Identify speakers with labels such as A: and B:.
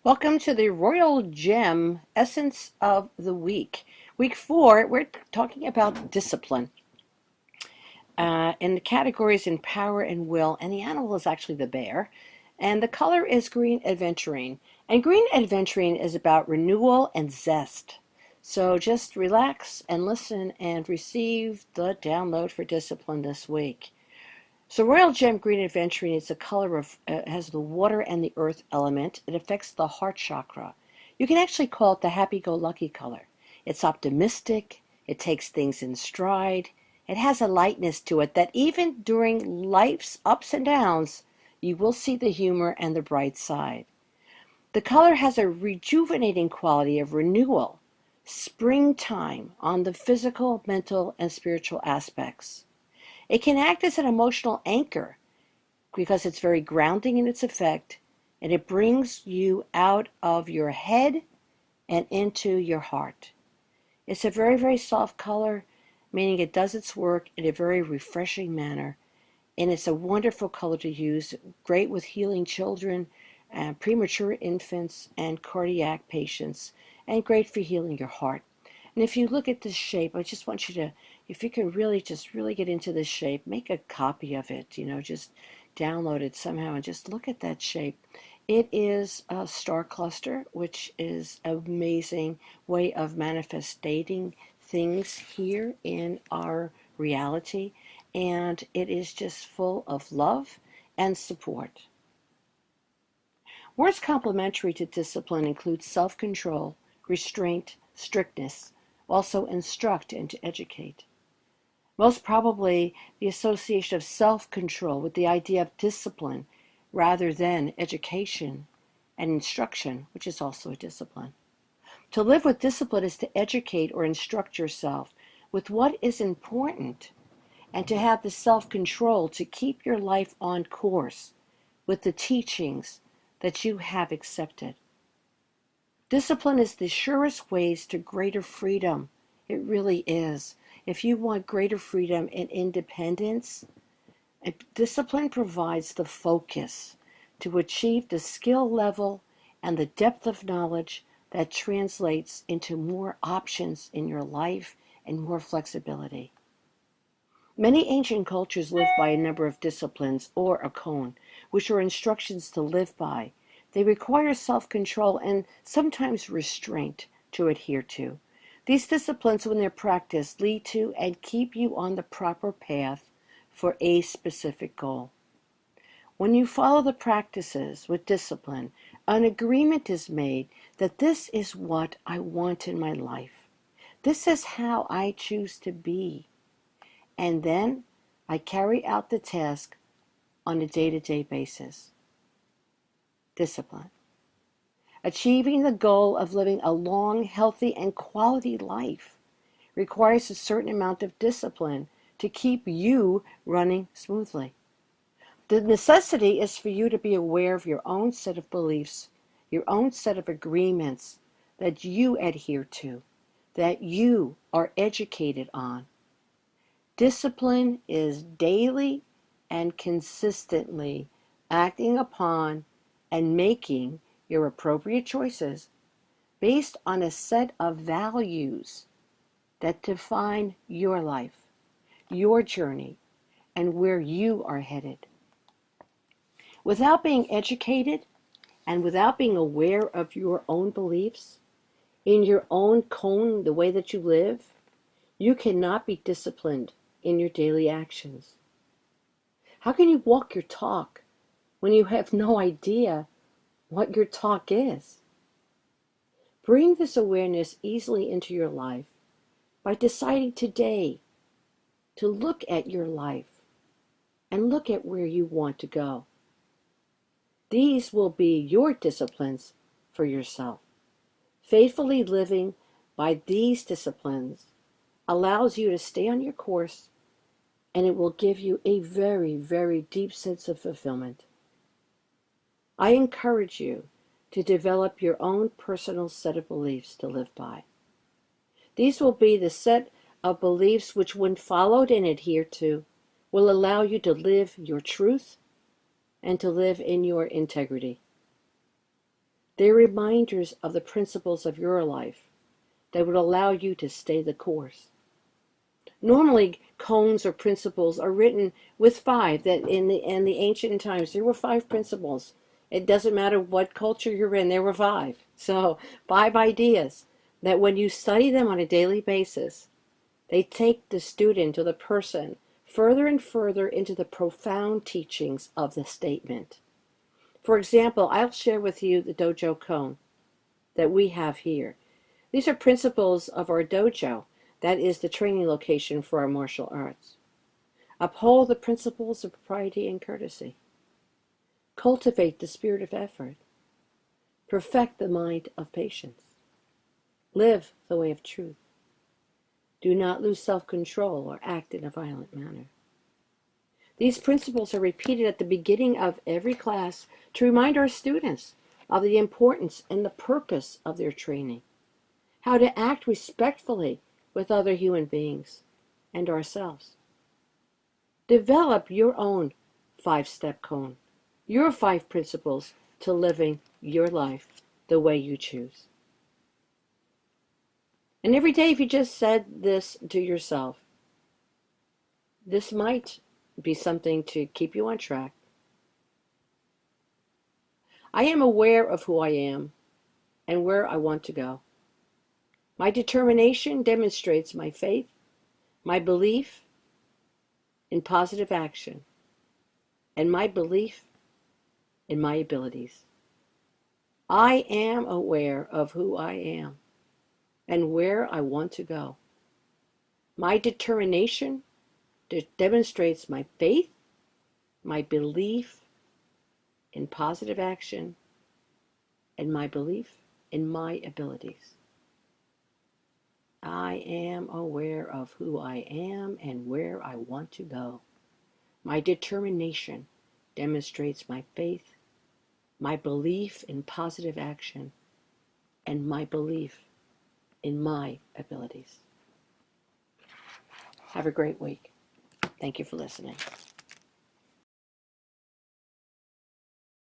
A: Welcome to the Royal Gem Essence of the Week. Week 4, we're talking about discipline. In the categories in power and will, and the animal is actually the bear. And the color is green adventurine. And green adventurine is about renewal and zest. So just relax and listen and receive the download for discipline this week. So Royal Gem Green Aventurine is a color of has the water and the earth element. It affects the heart chakra. You can actually call it the happy-go-lucky color. It's optimistic. It takes things in stride. It has a lightness to it that even during life's ups and downs, you will see the humor and the bright side. The color has a rejuvenating quality of renewal, springtime on the physical, mental, and spiritual aspects. It can act as an emotional anchor because it's very grounding in its effect, and it brings you out of your head and into your heart. It's a very, very soft color, meaning it does its work in a very refreshing manner, and it's a wonderful color to use, great with healing children, premature infants, and cardiac patients, and great for healing your heart. And if you look at this shape, I just want you to, if you can really get into this shape, make a copy of it, just download it somehow and just look at that shape. It is a star cluster, which is an amazing way of manifesting things here in our reality. And it is just full of love and support. Words complementary to discipline include self-control, restraint, strictness, also instruct and to educate. Most probably the association of self-control with the idea of discipline rather than education and instruction, which is also a discipline. To live with discipline is to educate or instruct yourself with what is important and to have the self-control to keep your life on course with the teachings that you have accepted. Discipline is the surest ways to greater freedom. It really is. If you want greater freedom and independence, discipline provides the focus to achieve the skill level and the depth of knowledge that translates into more options in your life and more flexibility. Many ancient cultures live by a number of disciplines or a cone, which are instructions to live by. They require self-control and sometimes restraint to adhere to. These disciplines, when they're practiced, lead to and keep you on the proper path for a specific goal. When you follow the practices with discipline, an agreement is made that this is what I want in my life. This is how I choose to be. And then I carry out the task on a day-to-day basis. Discipline. Achieving the goal of living a long, healthy, and quality life requires a certain amount of discipline to keep you running smoothly. The necessity is for you to be aware of your own set of beliefs, your own set of agreements that you adhere to, that you are educated on. Discipline is daily and consistently acting upon and making your appropriate choices based on a set of values that define your life, your journey, and where you are headed. Without being educated and without being aware of your own beliefs, in your own cone, the way that you live, you cannot be disciplined in your daily actions. How can you walk your talk when you have no idea what your talk is? Bring this awareness easily into your life by deciding today to look at your life and look at where you want to go. These will be your disciplines for yourself. Faithfully living by these disciplines allows you to stay on your course, and it will give you a very, very deep sense of fulfillment. I encourage you to develop your own personal set of beliefs to live by. These will be the set of beliefs which, when followed and adhered to, will allow you to live your truth and to live in your integrity. They're reminders of the principles of your life that would allow you to stay the course. Normally, cones or principles are written with five. That in the ancient times, there were five principles. It doesn't matter what culture you're in, there were five. So, five ideas that when you study them on a daily basis, they take the student or the person further and further into the profound teachings of the statement. For example, I'll share with you the dojo cone that we have here. These are principles of our dojo. That is the training location for our martial arts. Uphold the principles of propriety and courtesy. Cultivate the spirit of effort. Perfect the mind of patience. Live the way of truth. Do not lose self-control or act in a violent manner. These principles are repeated at the beginning of every class to remind our students of the importance and the purpose of their training, how to act respectfully with other human beings and ourselves. Develop your own 5-step cone, your 5 principles to living your life the way you choose. And every day, if you just said this to yourself, this might be something to keep you on track. I am aware of who I am and where I want to go. My determination demonstrates my faith, my belief in positive action, and my belief in my abilities. I am aware of who I am and where I want to go. My determination demonstrates my faith, my belief in positive action, and my belief in my abilities. I am aware of who I am and where I want to go. My determination demonstrates my faith, my belief in positive action, and my belief in my abilities. Have a great week. Thank you for listening.